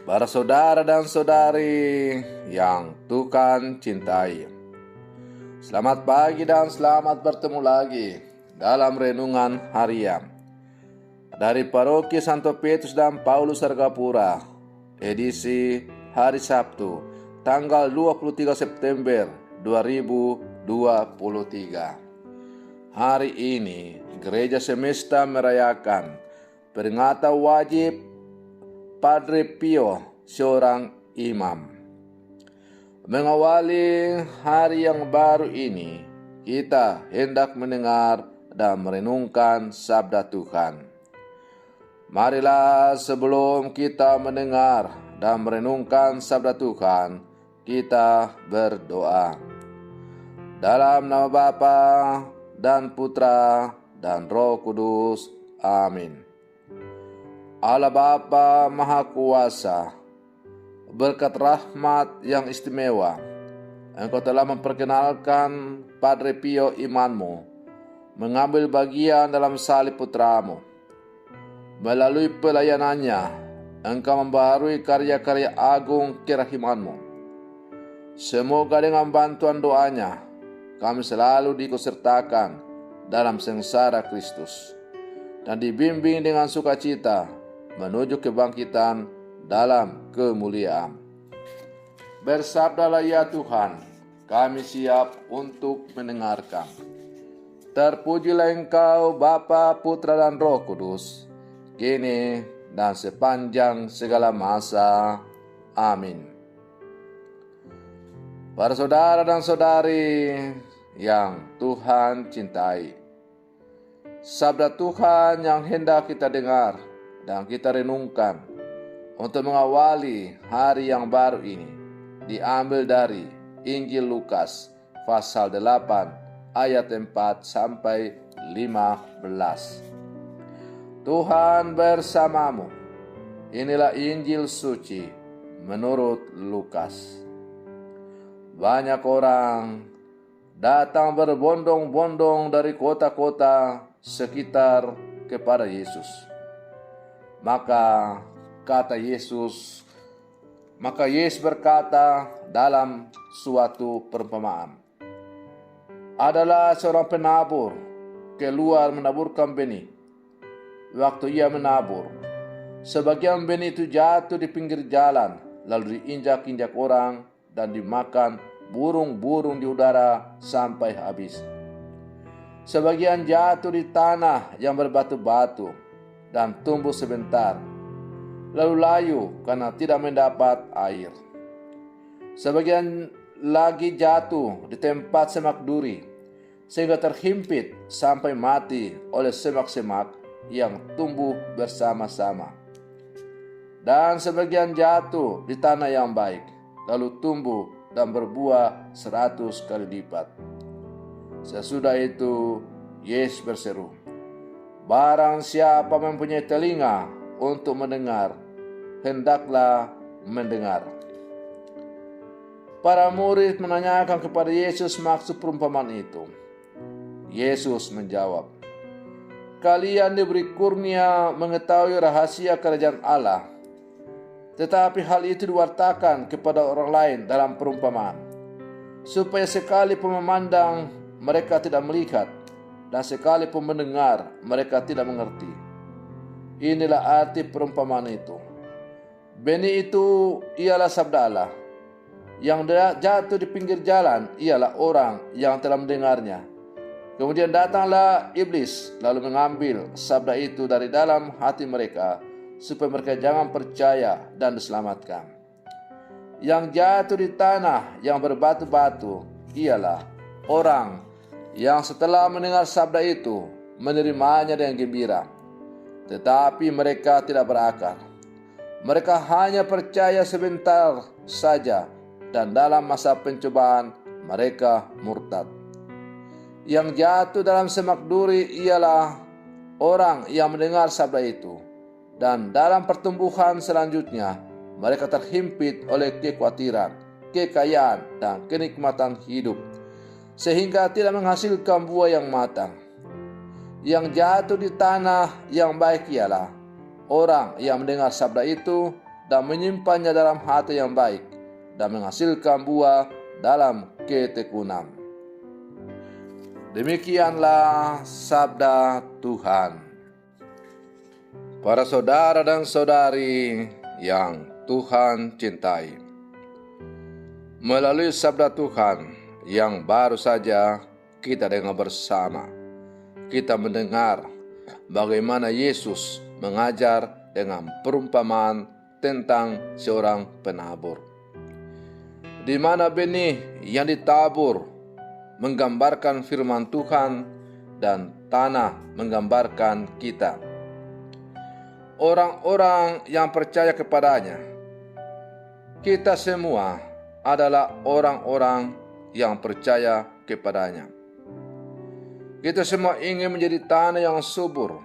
Para saudara dan saudari yang Tuhan cintai, selamat pagi dan selamat bertemu lagi dalam renungan harian dari Paroki Santo Petrus dan Paulus Argapura, edisi hari Sabtu, tanggal 23 September 2023. Hari ini Gereja Semesta merayakan peringatan wajib Padre Pio, seorang imam. Mengawali hari yang baru ini, kita hendak mendengar dan merenungkan sabda Tuhan. Marilah sebelum kita mendengar dan merenungkan sabda Tuhan, kita berdoa. Dalam nama Bapa dan Putra dan Roh Kudus. Amin. Allah Bapa Maha Kuasa, berkat rahmat yang istimewa, Engkau telah memperkenalkan Padre Pio imanmu mengambil bagian dalam salib putramu. Melalui pelayanannya, Engkau membaharui karya-karya agung kerahimanmu. Semoga dengan bantuan doanya, kami selalu diikutsertakan dalam sengsara Kristus dan dibimbing dengan sukacita menuju kebangkitan dalam kemuliaan. Bersabdalah ya Tuhan, kami siap untuk mendengarkan. Terpujilah Engkau Bapa, Putra dan Roh Kudus, kini dan sepanjang segala masa. Amin. Para saudara dan saudari yang Tuhan cintai, sabda Tuhan yang hendak kita dengar dan kita renungkan untuk mengawali hari yang baru ini diambil dari Injil Lukas pasal 8 ayat 4 sampai 15. Tuhan bersamamu. Inilah Injil suci menurut Lukas. Banyak orang datang berbondong-bondong dari kota-kota sekitar kepada Yesus. Maka Yesus berkata dalam suatu perumpamaan, adalah seorang penabur keluar menaburkan benih. Waktu ia menabur, sebagian benih itu jatuh di pinggir jalan, lalu diinjak-injak orang dan dimakan burung-burung di udara sampai habis. Sebagian jatuh di tanah yang berbatu-batu dan tumbuh sebentar, lalu layu karena tidak mendapat air. Sebagian lagi jatuh di tempat semak duri, sehingga terhimpit sampai mati oleh semak-semak yang tumbuh bersama-sama. Dan sebagian jatuh di tanah yang baik, lalu tumbuh dan berbuah 100 kali lipat. Sesudah itu Yesus berseru, barang siapa mempunyai telinga untuk mendengar, hendaklah mendengar. Para murid menanyakan kepada Yesus maksud perumpamaan itu. Yesus menjawab, kalian diberi kurnia mengetahui rahasia kerajaan Allah, tetapi hal itu diwartakan kepada orang lain dalam perumpamaan, supaya sekalipun memandang mereka tidak melihat, dan sekalipun mendengar mereka tidak mengerti. Inilah arti perumpamaan itu. Benih itu ialah sabda Allah. Yang jatuh di pinggir jalan ialah orang yang telah mendengarnya. Kemudian datanglah iblis, lalu mengambil sabda itu dari dalam hati mereka, supaya mereka jangan percaya dan diselamatkan. Yang jatuh di tanah yang berbatu-batu ialah orang yang setelah mendengar sabda itu menerimanya dengan gembira, tetapi mereka tidak berakar. Mereka hanya percaya sebentar saja, dan dalam masa pencobaan mereka murtad. Yang jatuh dalam semak duri ialah orang yang mendengar sabda itu, dan dalam pertumbuhan selanjutnya mereka terhimpit oleh kekhawatiran, kekayaan, dan kenikmatan hidup, sehingga tidak menghasilkan buah yang matang. Yang jatuh di tanah yang baik ialah orang yang mendengar sabda itu dan menyimpannya dalam hati yang baik dan menghasilkan buah dalam ketekunan. Demikianlah sabda Tuhan. Para saudara dan saudari yang Tuhan cintai, melalui sabda Tuhan yang baru saja kita dengar bersama, kita mendengar bagaimana Yesus mengajar dengan perumpamaan tentang seorang penabur, di mana benih yang ditabur menggambarkan firman Tuhan dan tanah menggambarkan kita, orang-orang yang percaya kepadanya. Kita semua adalah orang-orang yang percaya kepadanya. Kita semua ingin menjadi tanah yang subur,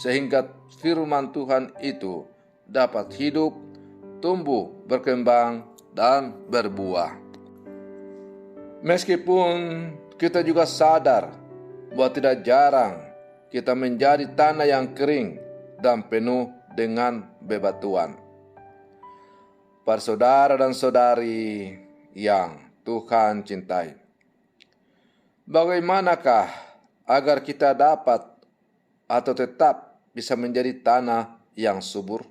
sehingga firman Tuhan itu dapat hidup, tumbuh, berkembang, dan berbuah. Meskipun kita juga sadar bahwa tidak jarang kita menjadi tanah yang kering dan penuh dengan bebatuan. Para saudara dan saudari yang Tuhan cintai, bagaimanakah agar kita dapat atau tetap bisa menjadi tanah yang subur,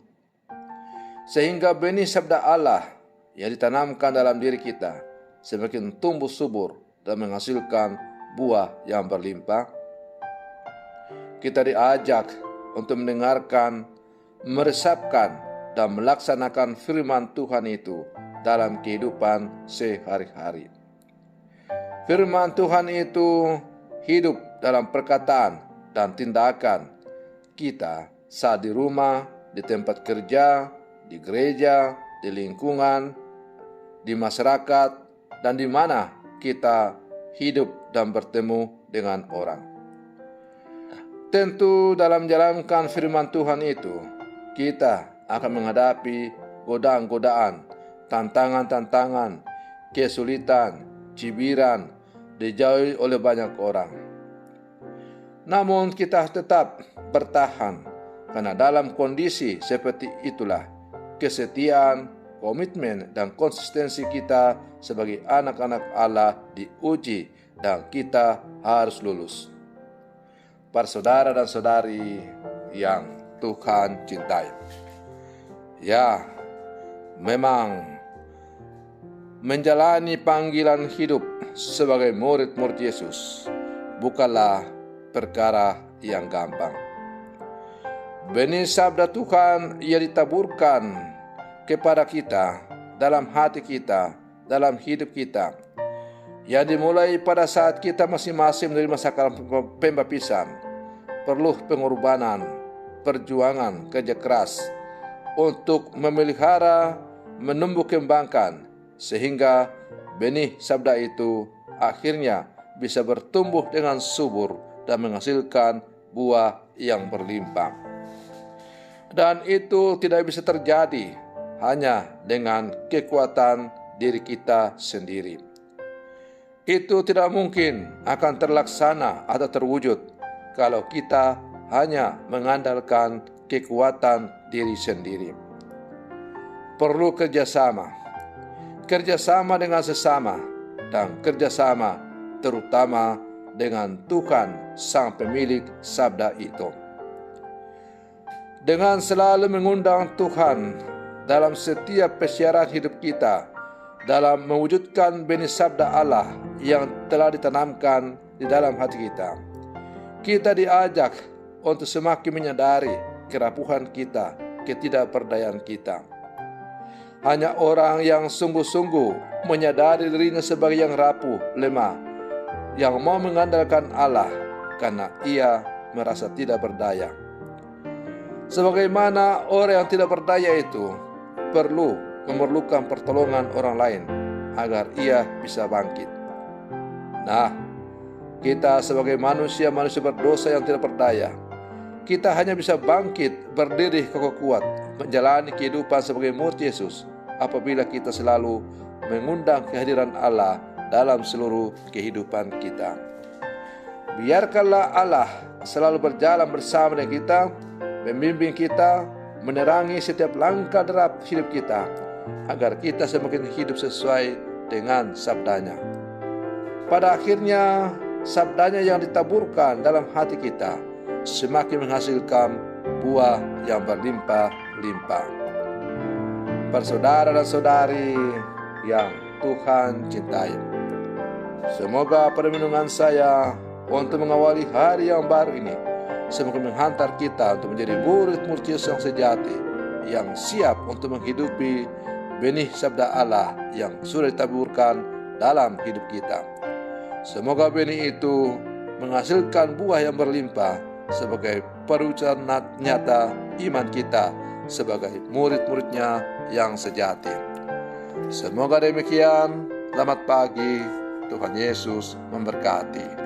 sehingga benih sabda Allah yang ditanamkan dalam diri kita semakin tumbuh subur dan menghasilkan buah yang berlimpah? Kita diajak untuk mendengarkan, meresapkan, dan melaksanakan firman Tuhan itu dalam kehidupan sehari-hari. Firman Tuhan itu hidup dalam perkataan dan tindakan kita saat di rumah, di tempat kerja, di gereja, di lingkungan, di masyarakat, dan di mana kita hidup dan bertemu dengan orang. Tentu dalam menjalankan firman Tuhan itu, kita akan menghadapi godaan-godaan, tantangan-tantangan, kesulitan, cibiran, dijauhi oleh banyak orang. Namun kita tetap bertahan, karena dalam kondisi seperti itulah kesetiaan, komitmen, dan konsistensi kita sebagai anak-anak Allah diuji dan kita harus lulus. Para saudara dan saudari yang Tuhan cintai, ya, memang menjalani panggilan hidup sebagai murid-murid Yesus bukanlah perkara yang gampang. Benih sabda Tuhan yang ditaburkan kepada kita, dalam hati kita, dalam hidup kita, yang dimulai pada saat kita masing-masing menerima sakramen pembaptisan, perlu pengorbanan, perjuangan, kerja keras untuk memelihara, menumbuh kembangkan, sehingga benih sabda itu akhirnya bisa bertumbuh dengan subur dan menghasilkan buah yang berlimpah. Dan itu tidak bisa terjadi hanya dengan kekuatan diri kita sendiri. Itu tidak mungkin akan terlaksana atau terwujud kalau kita hanya mengandalkan kekuatan diri sendiri. Perlu kerjasama dengan sesama, dan kerjasama terutama dengan Tuhan Sang Pemilik sabda itu. Dengan selalu mengundang Tuhan dalam setiap persiaran hidup kita, dalam mewujudkan benih sabda Allah yang telah ditanamkan di dalam hati kita, kita diajak untuk semakin menyadari kerapuhan kita, ketidakberdayaan kita. Hanya orang yang sungguh-sungguh menyadari dirinya sebagai yang rapuh, lemah, yang mau mengandalkan Allah karena ia merasa tidak berdaya. Sebagaimana orang yang tidak berdaya itu memerlukan pertolongan orang lain agar ia bisa bangkit. Nah, kita sebagai manusia berdosa yang tidak berdaya, kita hanya bisa bangkit, berdiri kokoh kuat, menjalani kehidupan sebagai murid Yesus apabila kita selalu mengundang kehadiran Allah dalam seluruh kehidupan kita. Biarkanlah Allah selalu berjalan bersama dengan kita, membimbing kita, menerangi setiap langkah derap hidup kita, agar kita semakin hidup sesuai dengan sabdanya. Pada akhirnya, sabdanya yang ditaburkan dalam hati kita semakin menghasilkan buah yang berlimpah-limpah. Bersaudara dan saudari yang Tuhan cintai, semoga permenungan saya untuk mengawali hari yang baru ini semakin menghantar kita untuk menjadi murid-murid Yesus yang sejati, yang siap untuk menghidupi benih sabda Allah yang sudah ditaburkan dalam hidup kita. Semoga benih itu menghasilkan buah yang berlimpah sebagai perwujudan nyata iman kita sebagai murid-muridnya yang sejati. Semoga demikian. Selamat pagi. Tuhan Yesus memberkati.